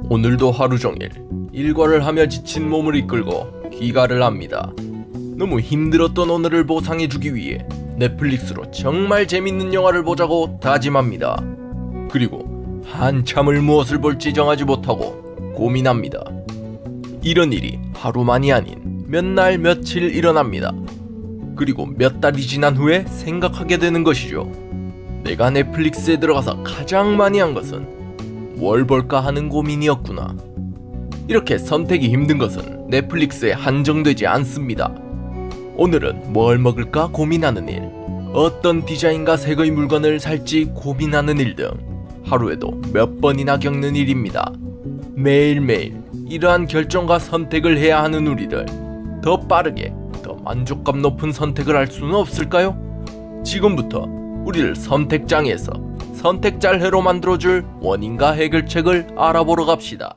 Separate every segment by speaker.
Speaker 1: 오늘도 하루 종일 일과를 하며 지친 몸을 이끌고 귀가를 합니다. 너무 힘들었던 오늘을 보상해주기 위해 넷플릭스로 정말 재밌는 영화를 보자고 다짐합니다. 그리고 한참을 무엇을 볼지 정하지 못하고 고민합니다. 이런 일이 하루만이 아닌 몇 날 며칠 일어납니다. 그리고 몇 달이 지난 후에 생각하게 되는 것이죠. 내가 넷플릭스에 들어가서 가장 많이 한 것은 뭘 볼까 하는 고민이었구나. 이렇게 선택이 힘든 것은 넷플릭스에 한정되지 않습니다. 오늘은 뭘 먹을까 고민하는 일, 어떤 디자인과 색의 물건을 살지 고민하는 일 등 하루에도 몇 번이나 겪는 일입니다. 매일매일 이러한 결정과 선택을 해야 하는 우리들, 더 빠르게 더 만족감 높은 선택을 할 수는 없을까요? 지금부터 우리를 선택장애에서 선택잘해로 만들어줄 원인과 해결책을 알아보러 갑시다.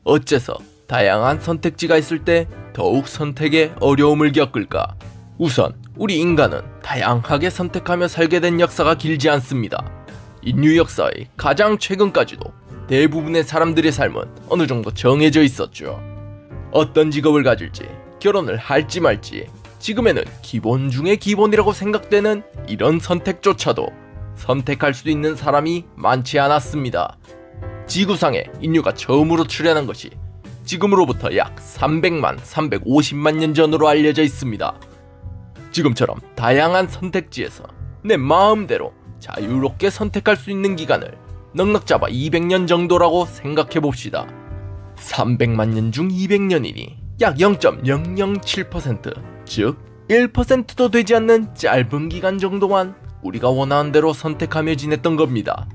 Speaker 1: 어째서 다양한 선택지가 있을 때 더욱 선택에 어려움을 겪을까? 우선 우리 인간은 다양하게 선택하며 살게 된 역사가 길지 않습니다. 인류 역사의 가장 최근까지도 대부분의 사람들의 삶은 어느 정도 정해져 있었죠. 어떤 직업을 가질지, 결혼을 할지 말지, 지금에는 기본 중에 기본이라고 생각되는 이런 선택조차도 선택할 수 있는 사람이 많지 않았습니다. 지구상에 인류가 처음으로 출현한 것이 지금으로부터 약 350만 년 전으로 알려져 있습니다. 지금처럼 다양한 선택지에서 내 마음대로 자유롭게 선택할 수 있는 기간을 넉넉 잡아 200년 정도라고 생각해봅시다. 300만 년 중 200년이니 약 0.007%, 즉 1%도 되지 않는 짧은 기간 정도만 우리가 원하는 대로 선택하며 지냈던 겁니다.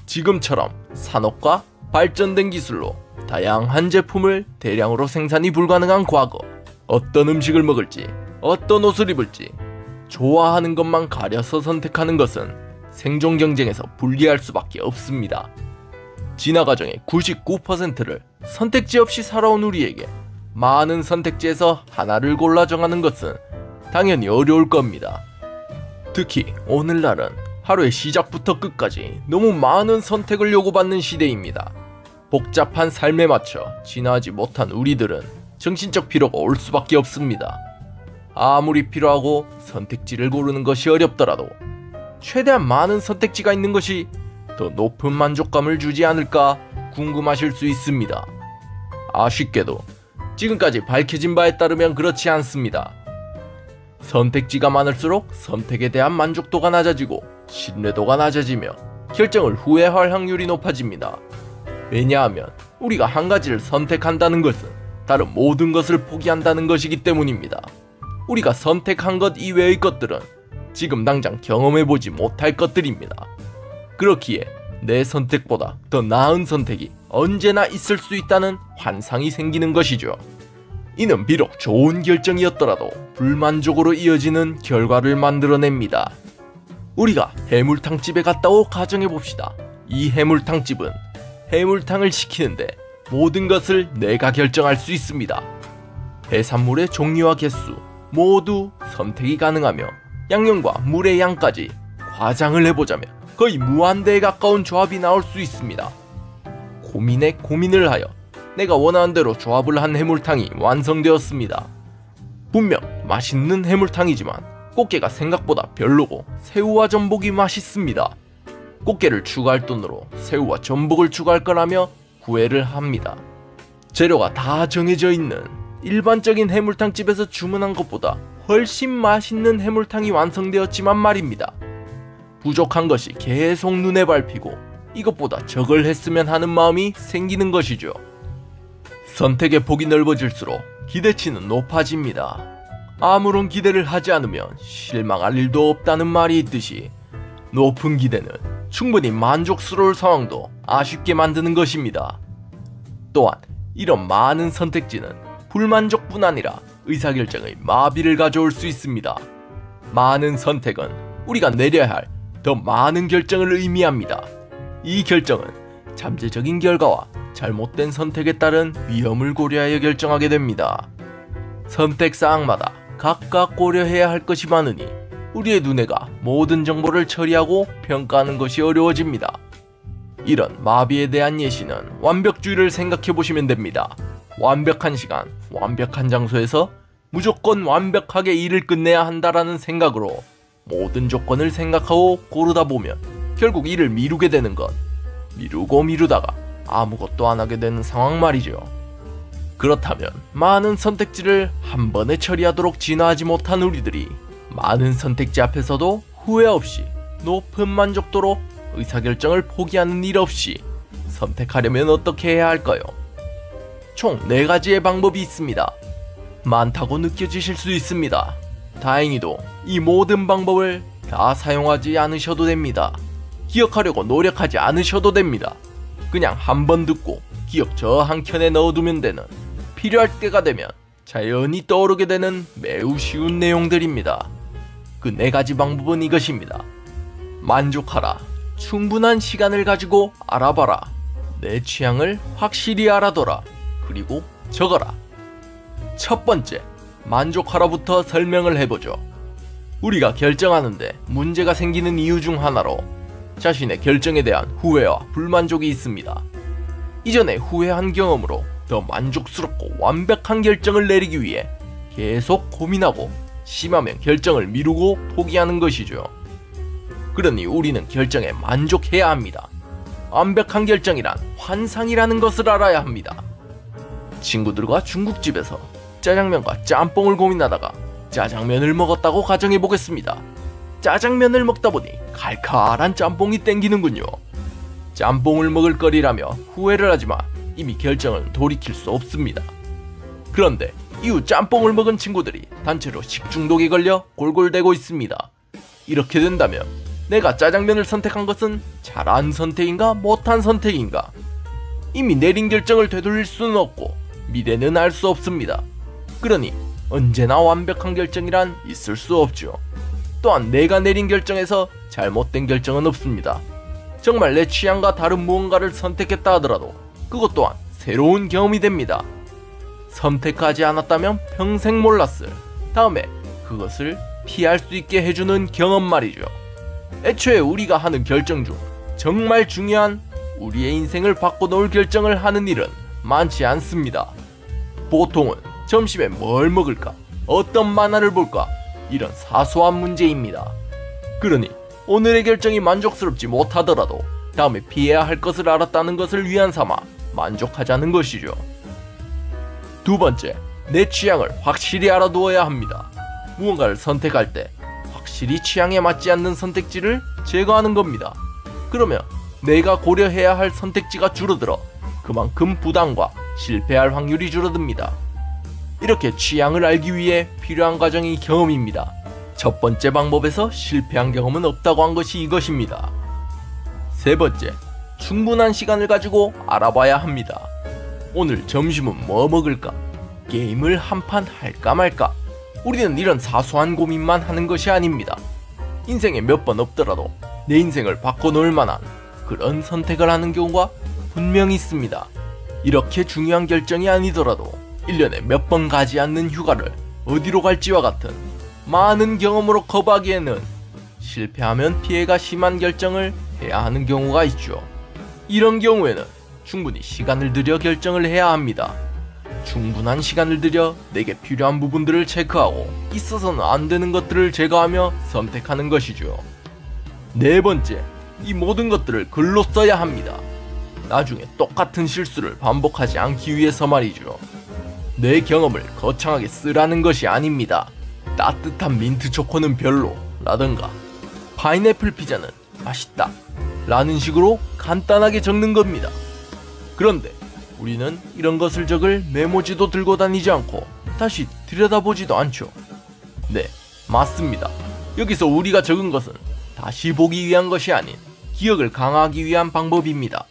Speaker 1: 지금처럼 산업과 발전된 기술로 다양한 제품을 대량으로 생산이 불가능한 과거, 어떤 음식을 먹을지, 어떤 옷을 입을지 좋아하는 것만 가려서 선택하는 것은 생존 경쟁에서 불리할 수밖에 없습니다. 진화 과정의 99%를 선택지 없이 살아온 우리에게 많은 선택지에서 하나를 골라 정하는 것은 당연히 어려울 겁니다. 특히 오늘날은 하루의 시작부터 끝까지 너무 많은 선택을 요구받는 시대입니다. 복잡한 삶에 맞춰 진화하지 못한 우리들은 정신적 피로가 올 수밖에 없습니다. 아무리 필요하고 선택지를 고르는 것이 어렵더라도 최대한 많은 선택지가 있는 것이 더 높은 만족감을 주지 않을까 궁금하실 수 있습니다. 아쉽게도 지금까지 밝혀진 바에 따르면 그렇지 않습니다. 선택지가 많을수록 선택에 대한 만족도가 낮아지고 신뢰도가 낮아지며 결정을 후회할 확률이 높아집니다. 왜냐하면 우리가 한 가지를 선택한다는 것은 다른 모든 것을 포기한다는 것이기 때문입니다. 우리가 선택한 것 이외의 것들은 지금 당장 경험해보지 못할 것들입니다. 그렇기에 내 선택보다 더 나은 선택이 언제나 있을 수 있다는 환상이 생기는 것이죠. 이는 비록 좋은 결정이었더라도 불만족으로 이어지는 결과를 만들어냅니다. 우리가 해물탕집에 갔다고 가정해봅시다. 이 해물탕집은 해물탕을 시키는데 모든 것을 내가 결정할 수 있습니다. 해산물의 종류와 개수 모두 선택이 가능하며 양념과 물의 양까지 과장을 해보자면 거의 무한대에 가까운 조합이 나올 수 있습니다. 고민에 고민을 하여 내가 원하는 대로 조합을 한 해물탕이 완성되었습니다. 분명 맛있는 해물탕이지만 꽃게가 생각보다 별로고 새우와 전복이 맛있습니다. 꽃게를 추가할 돈으로 새우와 전복을 추가할 거라며 후회를 합니다. 재료가 다 정해져 있는 일반적인 해물탕집에서 주문한 것보다 훨씬 맛있는 해물탕이 완성되었지만 말입니다. 부족한 것이 계속 눈에 밟히고 이것보다 저걸 했으면 하는 마음이 생기는 것이죠. 선택의 폭이 넓어질수록 기대치는 높아집니다. 아무런 기대를 하지 않으면 실망할 일도 없다는 말이 있듯이 높은 기대는 충분히 만족스러울 상황도 아쉽게 만드는 것입니다. 또한 이런 많은 선택지는 불만족뿐 아니라 의사결정의 마비를 가져올 수 있습니다. 많은 선택은 우리가 내려야 할 더 많은 결정을 의미합니다. 이 결정은 잠재적인 결과와 잘못된 선택에 따른 위험을 고려하여 결정하게 됩니다. 선택사항마다 각각 고려해야 할 것이 많으니 우리의 두뇌가 모든 정보를 처리하고 평가하는 것이 어려워집니다. 이런 마비에 대한 예시는 완벽주의를 생각해 보시면 됩니다. 완벽한 시간, 완벽한 장소에서 무조건 완벽하게 일을 끝내야 한다라는 생각으로 모든 조건을 생각하고 고르다 보면 결국 일을 미루게 되는 것, 미루고 미루다가 아무것도 안 하게 되는 상황 말이죠. 그렇다면 많은 선택지를 한 번에 처리하도록 진화하지 못한 우리들이 많은 선택지 앞에서도 후회 없이 높은 만족도로 의사결정을 포기하는 일 없이 선택하려면 어떻게 해야 할까요? 총 4가지의 방법이 있습니다. 많다고 느껴지실 수 있습니다. 다행히도 이 모든 방법을 다 사용하지 않으셔도 됩니다. 기억하려고 노력하지 않으셔도 됩니다. 그냥 한 번 듣고 기억 저 한켠에 넣어두면 되는, 필요할 때가 되면 자연히 떠오르게 되는 매우 쉬운 내용들입니다. 그 4가지 방법은 이것입니다. 만족하라. 충분한 시간을 가지고 알아봐라. 내 취향을 확실히 알아둬라. 그리고 적어라. 첫 번째, 만족하라부터 설명을 해보죠. 우리가 결정하는데 문제가 생기는 이유 중 하나로 자신의 결정에 대한 후회와 불만족이 있습니다. 이전에 후회한 경험으로 더 만족스럽고 완벽한 결정을 내리기 위해 계속 고민하고 심하면 결정을 미루고 포기하는 것이죠. 그러니 우리는 결정에 만족해야 합니다. 완벽한 결정이란 환상이라는 것을 알아야 합니다. 친구들과 중국집에서 짜장면과 짬뽕을 고민하다가 짜장면을 먹었다고 가정해보겠습니다. 짜장면을 먹다 보니 칼칼한 짬뽕이 땡기는군요. 짬뽕을 먹을 거리라며 후회를 하지만 이미 결정을 돌이킬 수 없습니다. 그런데 이후 짬뽕을 먹은 친구들이 단체로 식중독에 걸려 골골대고 있습니다. 이렇게 된다면 내가 짜장면을 선택한 것은 잘한 선택인가 못한 선택인가? 이미 내린 결정을 되돌릴 수는 없고 미래는 알 수 없습니다. 그러니 언제나 완벽한 결정이란 있을 수 없죠. 또한 내가 내린 결정에서 잘못된 결정은 없습니다. 정말 내 취향과 다른 무언가를 선택했다 하더라도 그것 또한 새로운 경험이 됩니다. 선택하지 않았다면 평생 몰랐을 다음에 그것을 피할 수 있게 해주는 경험 말이죠. 애초에 우리가 하는 결정 중 정말 중요한 우리의 인생을 바꿔놓을 결정을 하는 일은 많지 않습니다. 보통은 점심에 뭘 먹을까, 어떤 만화를 볼까, 이런 사소한 문제입니다. 그러니 오늘의 결정이 만족스럽지 못하더라도 다음에 피해야 할 것을 알았다는 것을 위안 삼아 만족하자는 것이죠. 두 번째, 내 취향을 확실히 알아두어야 합니다. 무언가를 선택할 때 확실히 취향에 맞지 않는 선택지를 제거하는 겁니다. 그러면 내가 고려해야 할 선택지가 줄어들어 그만큼 부담과 실패할 확률이 줄어듭니다. 이렇게 취향을 알기 위해 필요한 과정이 경험입니다. 첫 번째 방법에서 실패한 경험은 없다고 한 것이 이것입니다. 세 번째, 충분한 시간을 가지고 알아봐야 합니다. 오늘 점심은 뭐 먹을까? 게임을 한 판 할까 말까? 우리는 이런 사소한 고민만 하는 것이 아닙니다. 인생에 몇 번 없더라도 내 인생을 바꿔놓을 만한 그런 선택을 하는 경우가 분명히 있습니다. 이렇게 중요한 결정이 아니더라도 1년에 몇 번 가지 않는 휴가를 어디로 갈지와 같은 많은 경험으로 커버하기에는 실패하면 피해가 심한 결정을 해야 하는 경우가 있죠. 이런 경우에는 충분히 시간을 들여 결정을 해야 합니다. 충분한 시간을 들여 내게 필요한 부분들을 체크하고 있어서는 안 되는 것들을 제거하며 선택하는 것이죠. 네 번째, 이 모든 것들을 글로 써야 합니다. 나중에 똑같은 실수를 반복하지 않기 위해서 말이죠. 내 경험을 거창하게 쓰라는 것이 아닙니다. 따뜻한 민트 초코는 별로 라든가 파인애플 피자는 맛있다 라는 식으로 간단하게 적는 겁니다. 그런데 우리는 이런 것을 적을 메모지도 들고 다니지 않고 다시 들여다보지도 않죠. 네, 맞습니다. 여기서 우리가 적은 것은 다시 보기 위한 것이 아닌 기억을 강화하기 위한 방법입니다.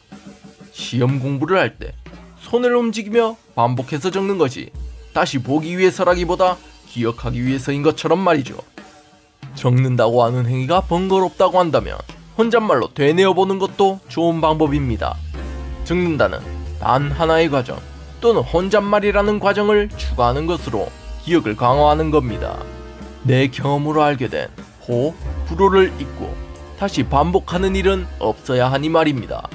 Speaker 1: 시험 공부를 할 때 손을 움직이며 반복해서 적는 것이 다시 보기 위해서라기보다 기억하기 위해서인 것처럼 말이죠. 적는다고 하는 행위가 번거롭다고 한다면 혼잣말로 되뇌어보는 것도 좋은 방법입니다. 적는다는 단 하나의 과정 또는 혼잣말이라는 과정을 추가하는 것으로 기억을 강화하는 겁니다. 내 경험으로 알게 된 호, 불호를 잊고 다시 반복하는 일은 없어야 하니 말입니다.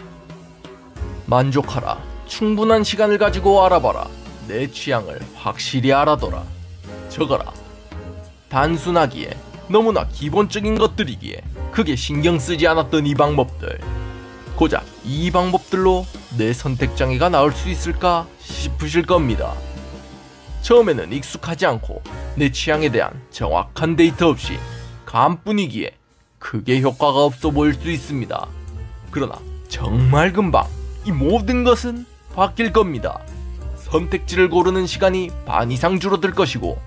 Speaker 1: 만족하라. 충분한 시간을 가지고 알아봐라. 내 취향을 확실히 알아둬라. 적어라. 단순하기에 너무나 기본적인 것들이기에 크게 신경 쓰지 않았던 이 방법들. 고작 이 방법들로 내 선택장애가 나을 수 있을까 싶으실 겁니다. 처음에는 익숙하지 않고 내 취향에 대한 정확한 데이터 없이 감뿐이기에 크게 효과가 없어 보일 수 있습니다. 그러나 정말 금방 이 모든 것은 바뀔 겁니다. 선택지를 고르는 시간이 반 이상 줄어들 것이고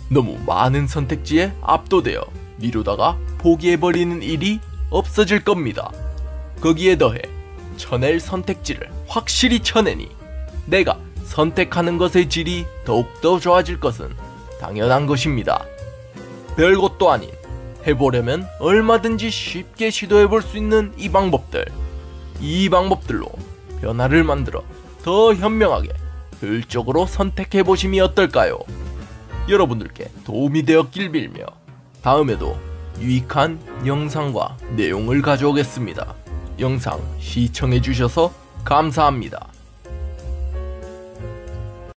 Speaker 1: 너무 많은 선택지에 압도되어 미루다가 포기해버리는 일이 없어질 겁니다. 거기에 더해 쳐낼 선택지를 확실히 쳐내니 내가 선택하는 것의 질이 더욱더 좋아질 것은 당연한 것입니다. 별것도 아닌 해보려면 얼마든지 쉽게 시도해볼 수 있는 이 방법들로 변화를 만들어 더 현명하게 효율적으로 선택해보심이 어떨까요? 여러분들께 도움이 되었길 빌며 다음에도 유익한 영상과 내용을 가져오겠습니다. 영상 시청해주셔서 감사합니다.